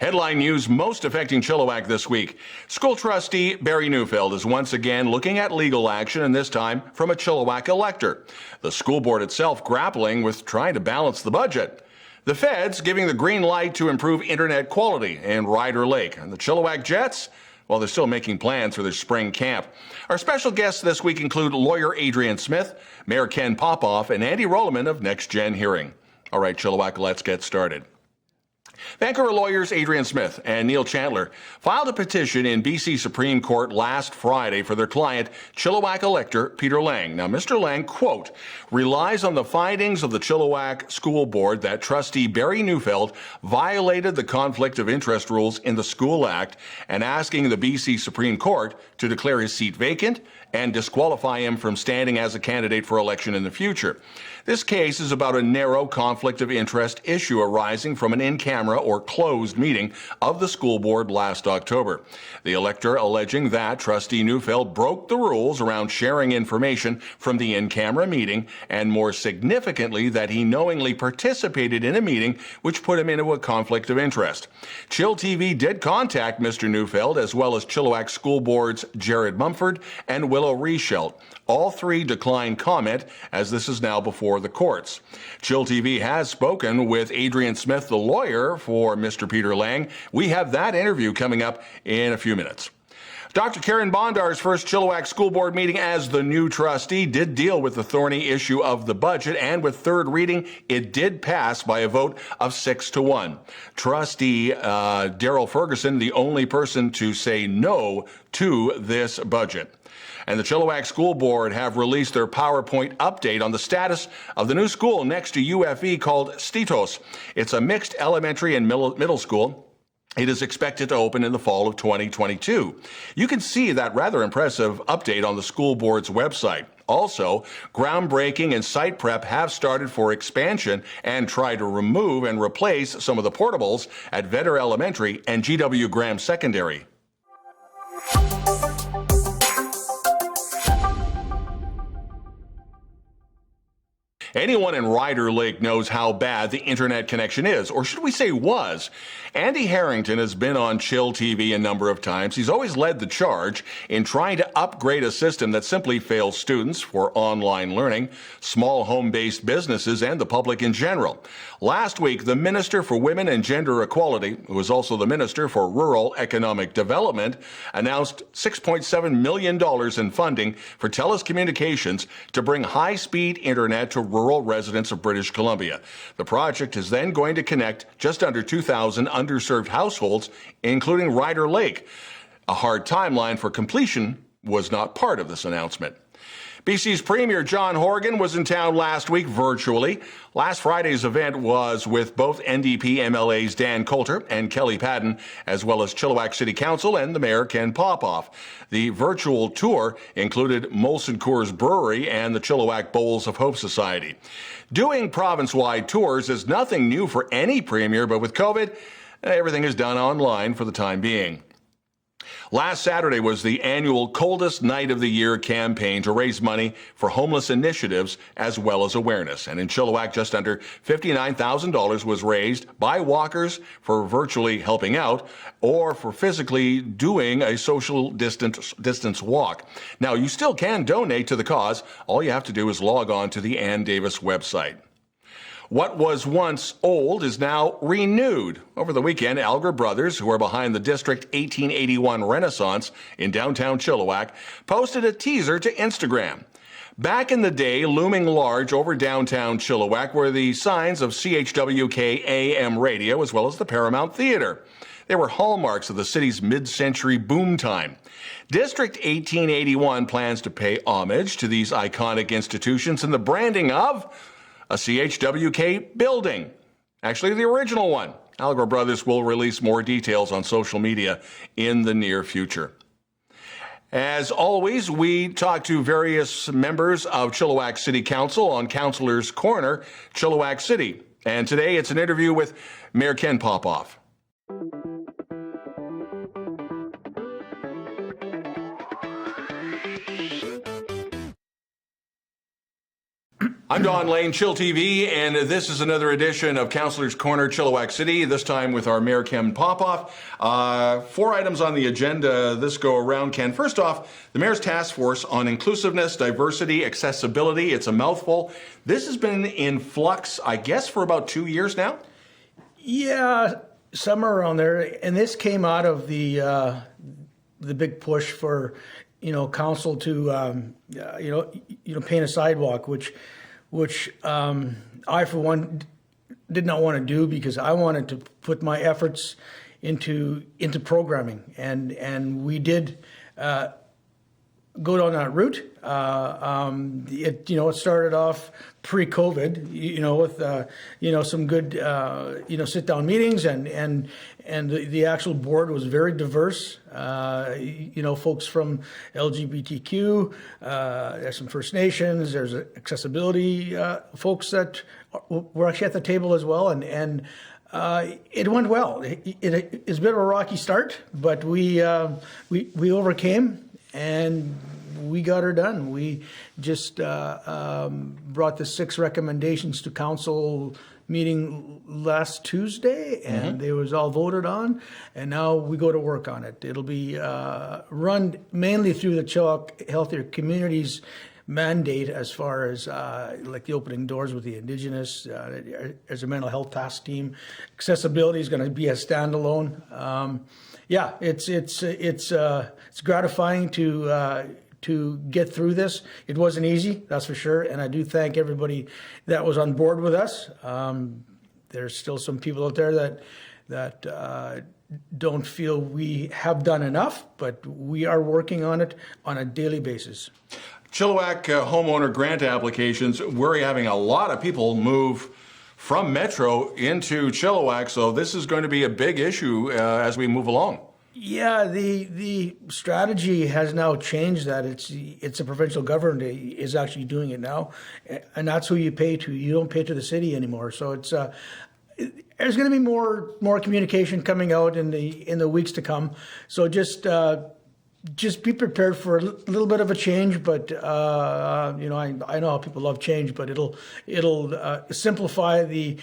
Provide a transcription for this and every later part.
Headline news most affecting Chilliwack this week. School trustee Barry Neufeld is once again looking at legal action, and this time from a Chilliwack Elector. The school board itself grappling with trying to balance the budget. The feds giving the green light to improve internet quality in Ryder Lake. And the Chilliwack Jets, well, they're still making plans for their spring camp. Our special guests this week include lawyer Adrienne Smith, Mayor Ken Popove, and Andy Rolleman of Next Gen Hearing. All right, Chilliwack, let's get started. Vancouver lawyers Adrienne Smith and Neil Chandler filed a petition in BC Supreme Court last Friday for their client, Chilliwack Elector Peter Lang. Now, Mr. Lang, quote, relies on the findings of the Chilliwack School Board that Trustee Barry Neufeld violated the Conflict of Interest rules in the School Act and asking the BC Supreme Court to declare his seat vacant and disqualify him from standing as a candidate for election in the future. This case is about a narrow conflict of interest issue arising from an in-camera or closed meeting of the school board last October. The elector alleging that Trustee Neufeld broke the rules around sharing information from the in-camera meeting, and more significantly, that he knowingly participated in a meeting which put him into a conflict of interest. chillTV did contact Mr. Neufeld, as well as Chilliwack School Board's Jared Mumford and Willow Reichelt. All three declined comment, as this is now before the courts. chillTV has spoken with Adrienne Smith, the lawyer for Mr. Peter Lang. We have that interview coming up in a few minutes. Dr. Karen Bondar's first Chilliwack School Board meeting as the new trustee did deal with the thorny issue of the budget, and with third reading, it did pass by a vote of 6-1. Trustee Daryl Ferguson, the only person to say no to this budget. And the Chilliwack School Board have released their PowerPoint update on the status of the new school next to UFE called Stitos. It's a mixed elementary and middle school. It is expected to open in the fall of 2022. You can see that rather impressive update on the school board's website. Also, groundbreaking and site prep have started for expansion and try to remove and replace some of the portables at Vedder Elementary and G.W. Graham Secondary. Anyone in Ryder Lake knows how bad the internet connection is, or should we say was. Andy Harrington has been on chillTV a number of times. He's always led the charge in trying to upgrade a system that simply fails students for online learning, small home-based businesses, and the public in general. Last week, the Minister for Women and Gender Equality, who is also the Minister for Rural Economic Development, announced $6.7 million in funding for TELUS Communications to bring high-speed internet to rural residents of British Columbia. The project is then going to connect just under 2,000 underserved households, including Ryder Lake. A hard timeline for completion was not part of this announcement. BC's Premier John Horgan was in town last week virtually. Last Friday's event was with both NDP MLAs Dan Coulter and Kelly Padden, as well as Chilliwack City Council and the Mayor Ken Popove. The virtual tour included Molson Coors Brewery and the Chilliwack Bowls of Hope Society. Doing province-wide tours is nothing new for any premier, but with COVID, everything is done online for the time being. Last Saturday was the annual Coldest Night of the Year campaign to raise money for homeless initiatives as well as awareness. And in Chilliwack, just under $59,000 was raised by walkers for virtually helping out or for physically doing a social distance walk. Now, you still can donate to the cause. All you have to do is log on to the Ann Davis website. What was once old is now renewed. Over the weekend, Alger Brothers, who are behind the District 1881 Renaissance in downtown Chilliwack, posted a teaser to Instagram. Back in the day, looming large over downtown Chilliwack were the signs of CHWK AM radio as well as the Paramount Theater. They were hallmarks of the city's mid-century boom time. District 1881 plans to pay homage to these iconic institutions in the branding of a CHWK building. Actually, the original one. Alger Brothers will release more details on social media in the near future. As always, we talk to various members of Chilliwack City Council on Councillor's Corner, Chilliwack City. And today it's an interview with Mayor Ken Popove. I'm I'm Don Lehn, chillTV, and this is another edition of Councillor's Corner, Chilliwack City, this time with our Mayor Ken Popove. 4 items on the agenda this go around, Ken. First off, the Mayor's Task Force on Inclusiveness, Diversity, Accessibility. It's a mouthful. This has been in flux, I guess, for about 2 years now? Yeah, somewhere around there. And this came out of the big push for, council to, paint a sidewalk, which I, for one, did not want to do because I wanted to put my efforts into programming, and we did go down that route. It started off pre-COVID, with some good sit-down meetings, and the actual board was very diverse. Folks from LGBTQ, there's some First Nations, there's accessibility folks that were actually at the table as well, and it went well. It's a bit of a rocky start, but we overcame. And we got her done. We just brought the 6 recommendations to council meeting last Tuesday, and they was all voted on. And now we go to work on it. It'll be run mainly through the Chilliwack Healthier Communities mandate, as far as like the opening doors with the Indigenous. There's a mental health task team. Accessibility is going to be a standalone. Yeah, it's gratifying to get through this. It wasn't easy, that's for sure, and I do thank everybody that was on board with us. There's still some people out there that don't feel we have done enough, but we are working on it on a daily basis. Chilliwack homeowner grant applications, we're having a lot of people move from Metro into Chilliwack, so this is going to be a big issue as we move along. Yeah, the strategy has now changed. That it's a provincial government is actually doing it now, and that's who you pay to. You don't pay to the city anymore. So it's there's going to be more communication coming out in the weeks to come. So just be prepared for a little bit of a change, but I know how people love change, but it'll simplify the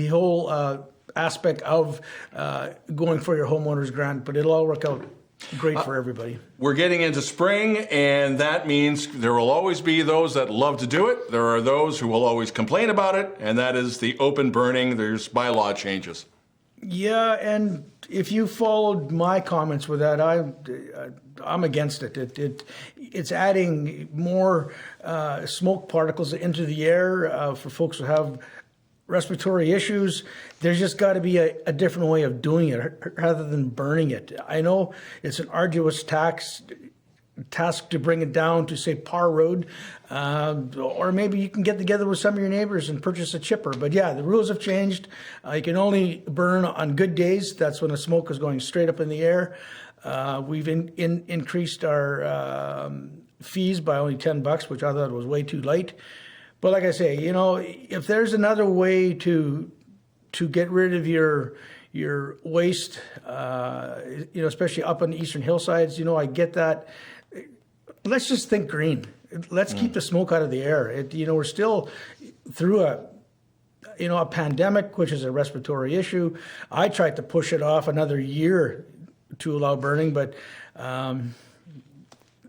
whole aspect of going for your homeowner's grant, but it'll all work out great for everybody. We're getting into spring, and that means there will always be those that love to do it. There are those who will always complain about it, and that is the open burning. There's bylaw changes. Yeah, and if you followed my comments with that, I'm against it. It's adding more smoke particles into the air for folks who have respiratory issues. There's just got to be a different way of doing it rather than burning it. I know it's an arduous task to bring it down to, say, Parr Road, or maybe you can get together with some of your neighbors and purchase a chipper. But yeah, the rules have changed. You can only burn on good days. That's when the smoke is going straight up in the air. We've increased our fees by only $10, which I thought was way too light. But like I say, if there's another way to get rid of your waste, especially up on the eastern hillsides, I get that. Let's just think green. Let's keep the smoke out of the air. We're still through a pandemic, which is a respiratory issue. I tried to push it off another year to allow burning, but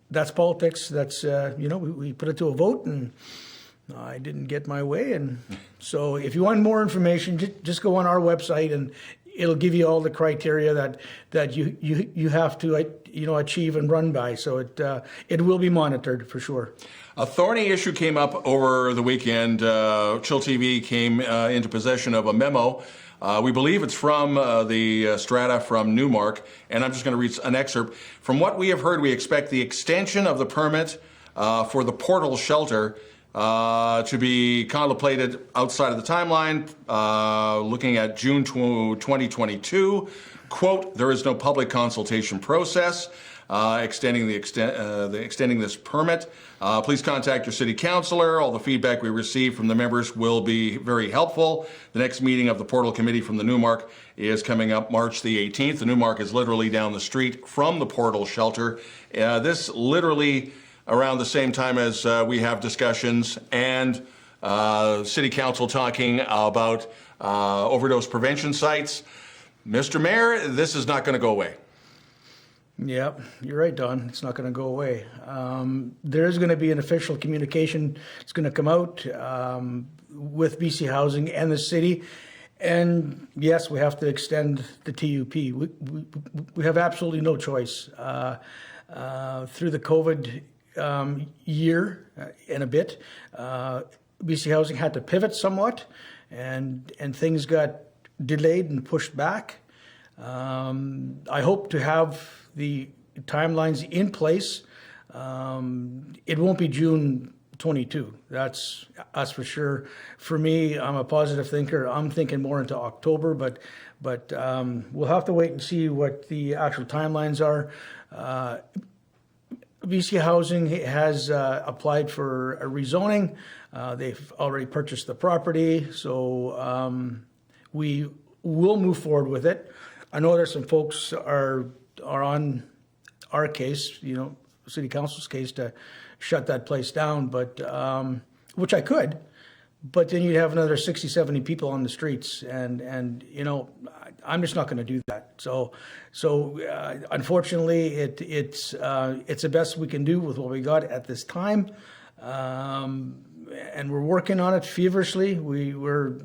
that's politics. That's we put it to a vote, and I didn't get my way. And so if you want more information, just go on our website, and it'll give you all the criteria that you have to achieve and run by. So it will be monitored for sure. A thorny issue came up over the weekend. chillTV came into possession of a memo. We believe it's from the strata from Newmark, and I'm just going to read an excerpt. From what we have heard, we expect the extension of the permit for the portal shelter to be contemplated outside of the timeline, looking at June 2022. Quote, there is no public consultation process extending this permit. Please contact your city councillor. All the feedback we receive from the members will be very helpful. The next meeting of the Portal Committee from the Newmark is coming up March the 18th. The Newmark is literally down the street from the Portal shelter. This literally around the same time as we have discussions and City Council talking about overdose prevention sites. Mr. Mayor, this is not going to go away. Yeah, you're right, Don. It's not going to go away. There is going to be an official communication. It's going to come out with BC Housing and the city. And yes, we have to extend the TUP. We have absolutely no choice. Through the COVID year and a bit, BC Housing had to pivot somewhat, and things got delayed and pushed back. I hope to have the timelines in place. It won't be June 22. That's for sure. For me, I'm a positive thinker. I'm thinking more into October, but we'll have to wait and see what the actual timelines are. BC Housing has applied for a rezoning. They've already purchased the property, so we will move forward with it. I know there's some folks are on our case, City Council's case, to shut that place down, but which I could, but then you'd have another 60, 70 people on the streets, and I'm just not going to do that. So unfortunately, it's the best we can do with what we got at this time, and we're working on it feverishly. We're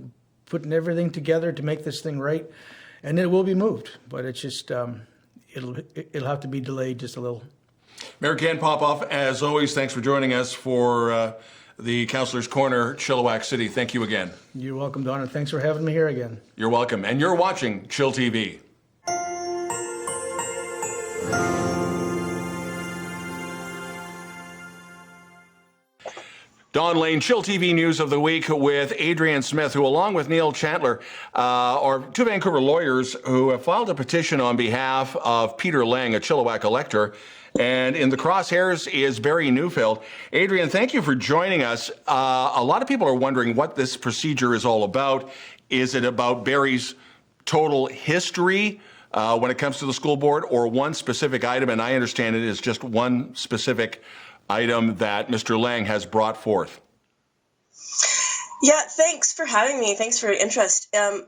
putting everything together to make this thing right, and it will be moved, but it's just it'll have to be delayed just a little. Mayor Ken Popove, as always, thanks for joining us for the Councillor's Corner, Chilliwack City. Thank you again. You're welcome, Don, and thanks for having me here again. You're welcome. And you're watching chillTV. Don Lehn, chillTV News of the Week with Adrienne Smith, who, along with Neil Chandler, are two Vancouver lawyers who have filed a petition on behalf of Peter Lang, a Chilliwack Elector. And in the crosshairs is Barry Neufeld. Adrienne, thank you for joining us. A lot of people are wondering what this procedure is all about. Is it about Barry's total history when it comes to the school board, or one specific item? And I understand it is just one specific item that Mr. Lang has brought forth. Yeah, thanks for having me. Thanks for your interest. To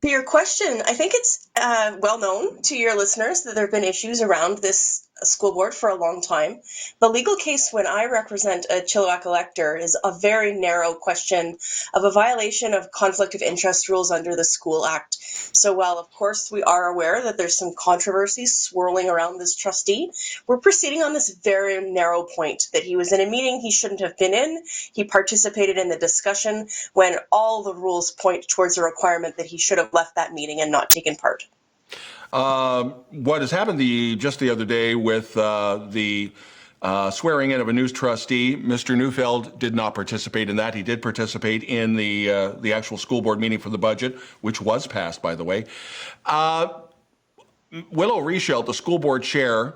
your question, I think it's well known to your listeners that there have been issues around this school board for a long time. The legal case when I represent a Chilliwack Elector is a very narrow question of a violation of conflict of interest rules under the School Act. So while, of course, we are aware that there's some controversy swirling around this trustee, we're proceeding on this very narrow point that he was in a meeting he shouldn't have been in. He participated in the discussion when all the rules point towards a requirement that he should have left that meeting and not taken part. What has happened just the other day with the swearing in of a new trustee, Mr. Neufeld did not participate in that. He did participate in the actual school board meeting for the budget, which was passed, by the way. Willow Reichelt, the school board chair,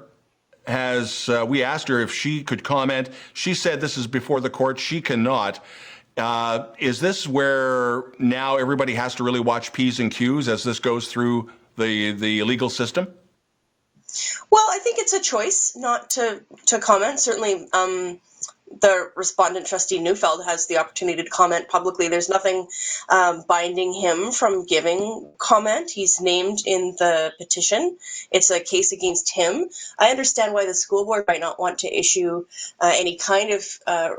we asked her if she could comment. She said this is before the court. She cannot. Is this where now everybody has to really watch P's and Q's as this goes through the legal system? Well, I think it's a choice not to comment. Certainly, the respondent, Trustee Neufeld, has the opportunity to comment publicly. There's nothing binding him from giving comment. He's named in the petition. It's a case against him. I understand why the school board might not want to issue any kind of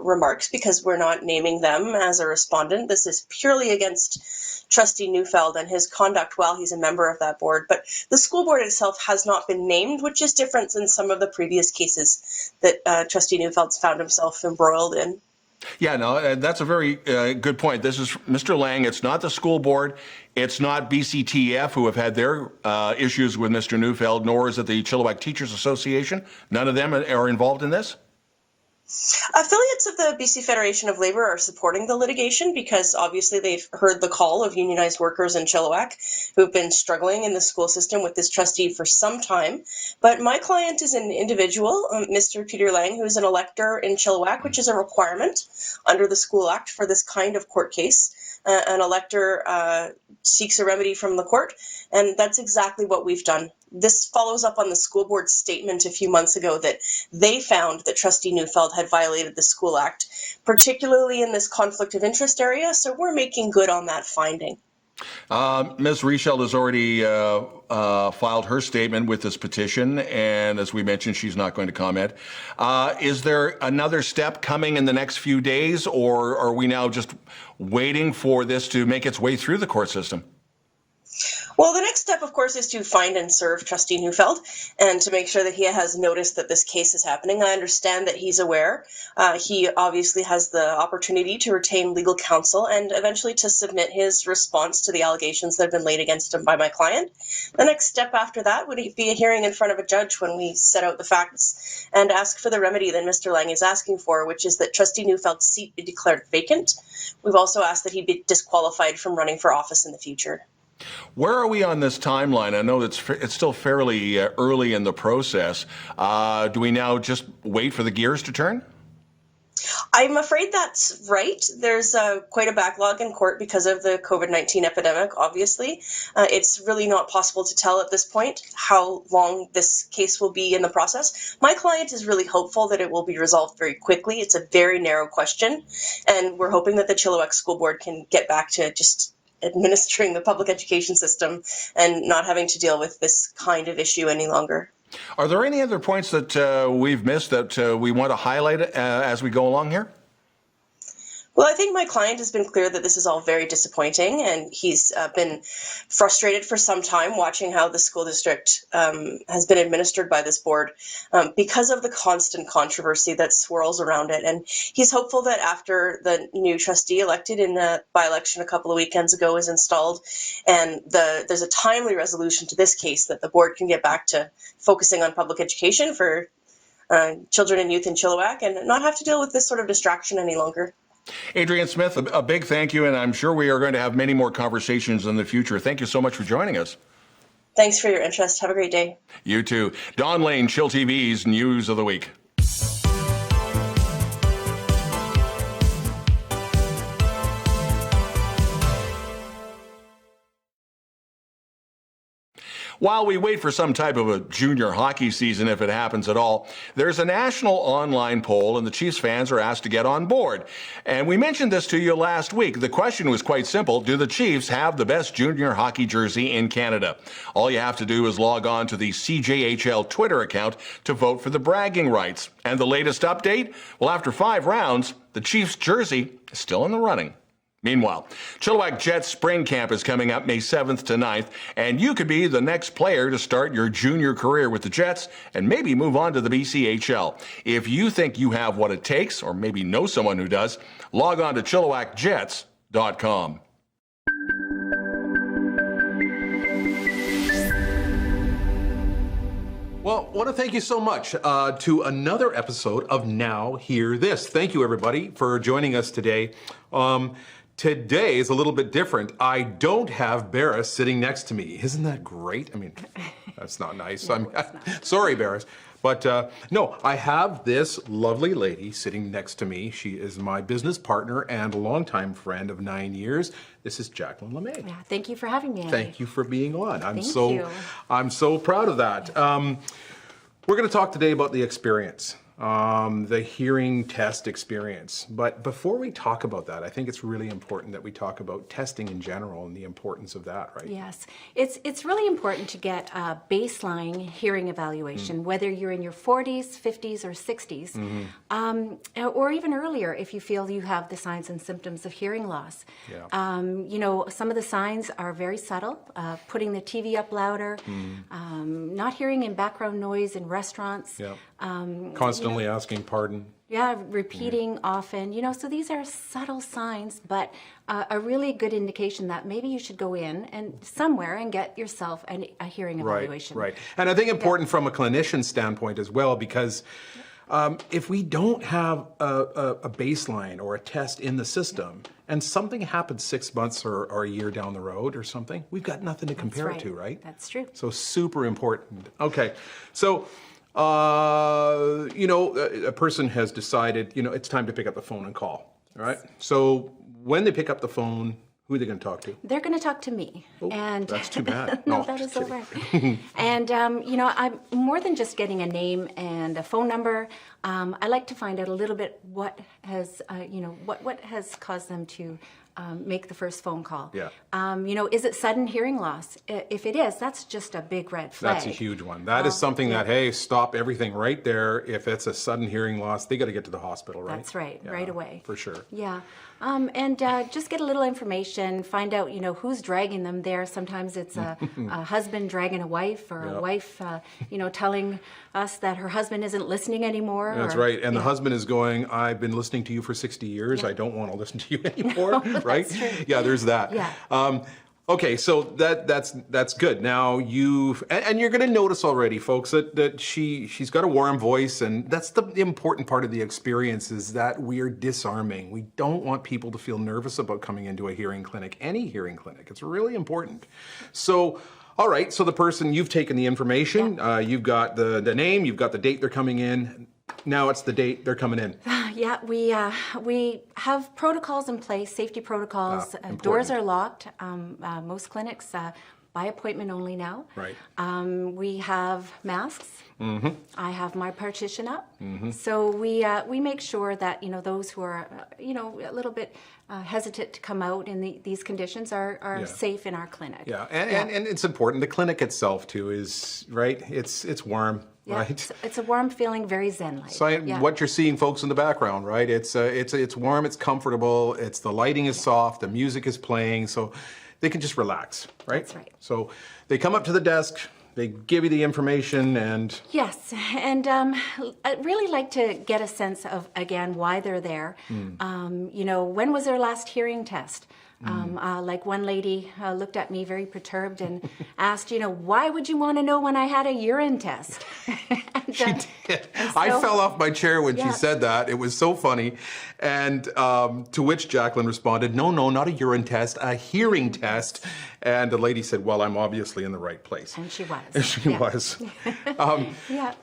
remarks because we're not naming them as a respondent. This is purely against Trustee Neufeld and his conduct while he's a member of that board. But the school board itself has not been named, which is different than some of the previous cases that Trustee Neufeld's found himself embroiled in. Yeah, no, that's a very good point. This is Mr. Lang. It's not the school board. It's not BCTF who have had their issues with Mr. Neufeld, nor is it the Chilliwack Teachers Association. None of them are involved in this? Affiliates of the BC Federation of Labour are supporting the litigation because obviously they've heard the call of unionized workers in Chilliwack who've been struggling in the school system with this trustee for some time. But my client is an individual, Mr. Peter Lang, who is an elector in Chilliwack, which is a requirement under the School Act for this kind of court case. an elector seeks a remedy from the court, and that's exactly what we've done. This follows up on the school board's statement a few months ago that they found that Trustee Neufeld had violated the School Act, particularly in this conflict of interest area, so we're making good on that finding. Ms. Richeld has already filed her statement with this petition, and as we mentioned, she's not going to comment. Is there another step coming in the next few days, or are we now just waiting for this to make its way through the court system? Well, the next step, of course, is to find and serve Trustee Neufeld and to make sure that he has noticed that this case is happening. I understand that he's aware. He obviously has the opportunity to retain legal counsel and eventually to submit his response to the allegations that have been laid against him by my client. The next step after that would be a hearing in front of a judge when we set out the facts and ask for the remedy that Mr. Lang is asking for, which is that Trustee Neufeld's seat be declared vacant. We've also asked that he be disqualified from running for office in the future. Where are we on this timeline? I know it's still fairly early in the process. Do we now just wait for the gears to turn? I'm afraid that's right. There's quite a backlog in court because of the COVID-19 epidemic, obviously. It's really not possible to tell at this point how long this case will be in the process. My client is really hopeful that it will be resolved very quickly. It's a very narrow question, and we're hoping that the Chilliwack School Board can get back to just administering the public education system and not having to deal with this kind of issue any longer. Are there any other points that we've missed that we want to highlight as we go along here? Well, I think my client has been clear that this is all very disappointing, and he's been frustrated for some time watching how the school district has been administered by this board because of the constant controversy that swirls around it. And he's hopeful that after the new trustee elected in the by-election a couple of weekends ago is installed and there's a timely resolution to this case, that the board can get back to focusing on public education for children and youth in Chilliwack and not have to deal with this sort of distraction any longer. Adrienne Smith, a big thank you, and I'm sure we are going to have many more conversations in the future. Thank you so much for joining us. Thanks for your interest. Have a great day. You too. Don Lehn, chillTV's News of the Week. While we wait for some type of a junior hockey season, if it happens at all, there's a national online poll and the Chiefs fans are asked to get on board. And we mentioned this to you last week. The question was quite simple. Do the Chiefs have the best junior hockey jersey in Canada? All you have to do is log on to the CJHL Twitter account to vote for the bragging rights. And the latest update? Well, after 5 rounds, the Chiefs jersey is still in the running. Meanwhile, Chilliwack Jets Spring Camp is coming up May 7th to 9th, and you could be the next player to start your junior career with the Jets and maybe move on to the BCHL. If you think you have what it takes, or maybe know someone who does, log on to chilliwackjets.com. Well, I want to thank you so much to another episode of Now Hear This. Thank you, everybody, for joining us today. Today is a little bit different. I don't have Barris sitting next to me. Isn't that great? I mean, that's not nice. No, sorry, Barris. But no, I have this lovely lady sitting next to me. She is my business partner and a longtime friend of 9 years. This is Jacqueline Lemay. Yeah, thank you for having me. Thank you for being on. I'm Thank you. so proud of that. We're going to talk today about the experience. The hearing test experience. But before we talk about that, I think it's really important that we talk about testing in general and the importance of that, right? Yes, it's really important to get a baseline hearing evaluation, whether you're in your 40s, 50s, or 60s, or even earlier if you feel you have the signs and symptoms of hearing loss. Yeah. You know, some of the signs are very subtle, putting the TV up louder, not hearing in background noise in restaurants. Yeah. Constantly asking pardon. Yeah, repeating often, so these are subtle signs, but a really good indication that maybe you should go in and somewhere and get yourself a hearing evaluation. Right. And I think important from a clinician standpoint as well, because if we don't have a baseline or a test in the system and something happens 6 months or a year down the road or something, we've got nothing to compare it to, right? That's true. So super important. Okay, so a person has decided, it's time to pick up the phone and call, all right? So when they pick up the phone, Who are they going to talk to? They're going to talk to me. And that's too bad. no, No, that just is all right. And, I'm more than just getting a name and a phone number. I like to find out a little bit what has, what has caused them to make the first phone call. Yeah. Is it sudden hearing loss? If it is, that's just a big red flag. That's a huge one. That is something that, hey, stop everything right there. If it's a sudden hearing loss, they got to get to the hospital, right? That's right, right away. For sure. Yeah. And just get a little information, find out, who's dragging them there. Sometimes it's a husband dragging a wife, or a wife, telling us that her husband isn't listening anymore. That's right. And the husband is going, I've been listening to you for 60 years. I don't want to listen to you anymore. Right? That's true. Yeah, there's that. Yeah. Okay, so that's good. Now you're going to notice already, folks, that she's got a warm voice, and that's the important part of the experience, is that we're disarming. We don't want people to feel nervous about coming into a hearing clinic, any hearing clinic. It's really important. So, all right, so the person, you've taken the information, you've got the name, you've got the date they're coming in. Now it's the date they're coming in. Yeah, we have protocols in place, safety protocols. Doors are locked. Most clinics by appointment only now. Right. We have masks. Mm-hmm. I have my partition up. Mm-hmm. So we make sure that those who are a little bit hesitant to come out in these conditions are safe in our clinic. Yeah, and it's important. The clinic itself too is right. It's warm. Yeah, right. It's a warm feeling, very zen-like. So what you're seeing, folks, in the background, right? It's warm, it's comfortable, the lighting is soft, the music is playing, so they can just relax, right? That's right. So they come up to the desk, they give you the information, and yes, and I'd really like to get a sense of, again, why they're there. When was their last hearing test? Like one lady looked at me very perturbed and asked, why would you want to know when I had a urine test? And, she did. I fell off my chair when she said that. It was so funny. And to which Jacqueline responded, no, not a urine test, a hearing test. And the lady said, well, I'm obviously in the right place. And she was. She was. And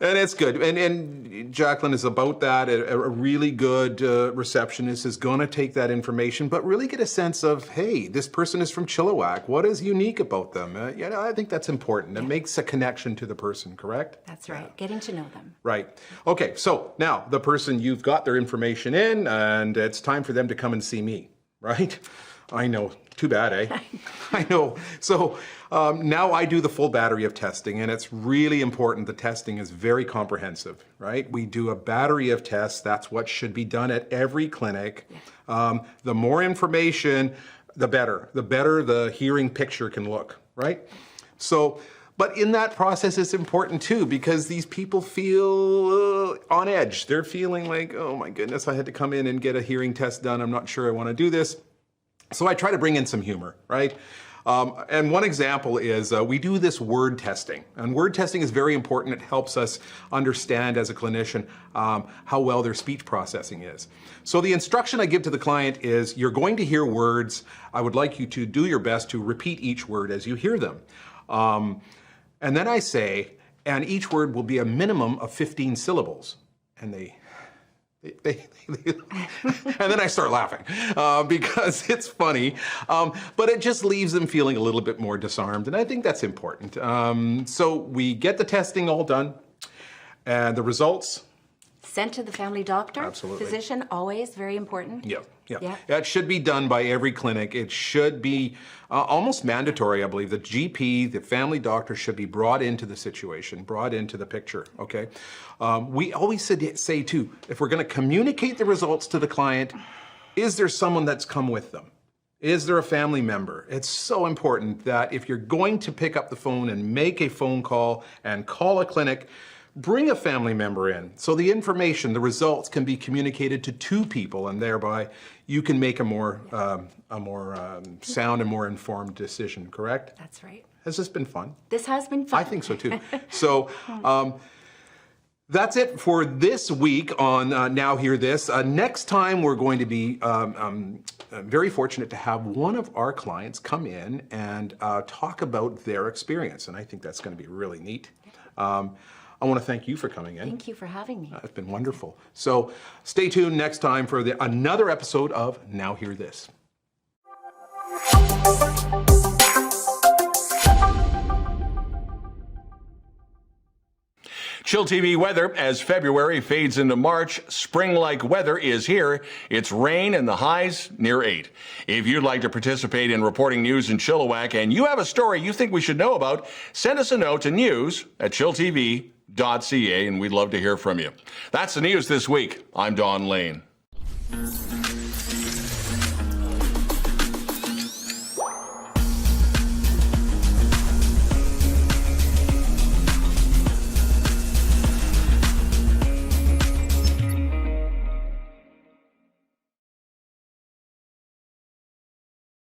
it's good. And Jacqueline is about that. A really good receptionist is going to take that information, but really get a sense of, hey, this person is from Chilliwack. What is unique about them? I think that's important. It makes a connection to the person, correct? That's right. Getting to know them. Right. Okay, so now the person, you've got their information in, and it's time for them to come and see me, right? I know. Too bad, eh? I know. So now I do the full battery of testing, and it's really important. The testing is very comprehensive, right? We do a battery of tests. That's what should be done at every clinic. The more information, the better. The better the hearing picture can look, right? So, but in that process, it's important too, because these people feel on edge. They're feeling like, oh my goodness, I had to come in and get a hearing test done. I'm not sure I want to do this. So I try to bring in some humor, right? And one example is we do this word testing. And word testing is very important. It helps us understand as a clinician how well their speech processing is. So the instruction I give to the client is, you're going to hear words. I would like you to do your best to repeat each word as you hear them. And then I say, and each word will be a minimum of 15 syllables. And and then I start laughing because it's funny, but it just leaves them feeling a little bit more disarmed, and I think that's important. So we get the testing all done, and the results sent to the family doctor. Absolutely. Physician, always very important. Yeah. That should be done by every clinic. It should be almost mandatory, I believe. The GP, the family doctor, should be brought into the situation, brought into the picture, okay? We always say too, if we're gonna communicate the results to the client, is there someone that's come with them? Is there a family member? It's so important that if you're going to pick up the phone and make a phone call and call a clinic, bring a family member in so the information, the results can be communicated to two people, and thereby you can make a more sound and more informed decision, correct? That's right. Has this been fun? This has been fun. I think so too. So that's it for this week on Now Hear This. Next time we're going to be very fortunate to have one of our clients come in and talk about their experience, and I think that's going to be really neat. I want to thank you for coming in. Thank you for having me. It's been wonderful. So stay tuned next time for another episode of Now Hear This. ChillTV weather as February fades into March. Spring-like weather is here. It's rain and the highs near 8. If you'd like to participate in reporting news in Chilliwack and you have a story you think we should know about, send us a note to news@chilltv.ca and we'd love to hear from you. That's the news this week. I'm Don Lehn.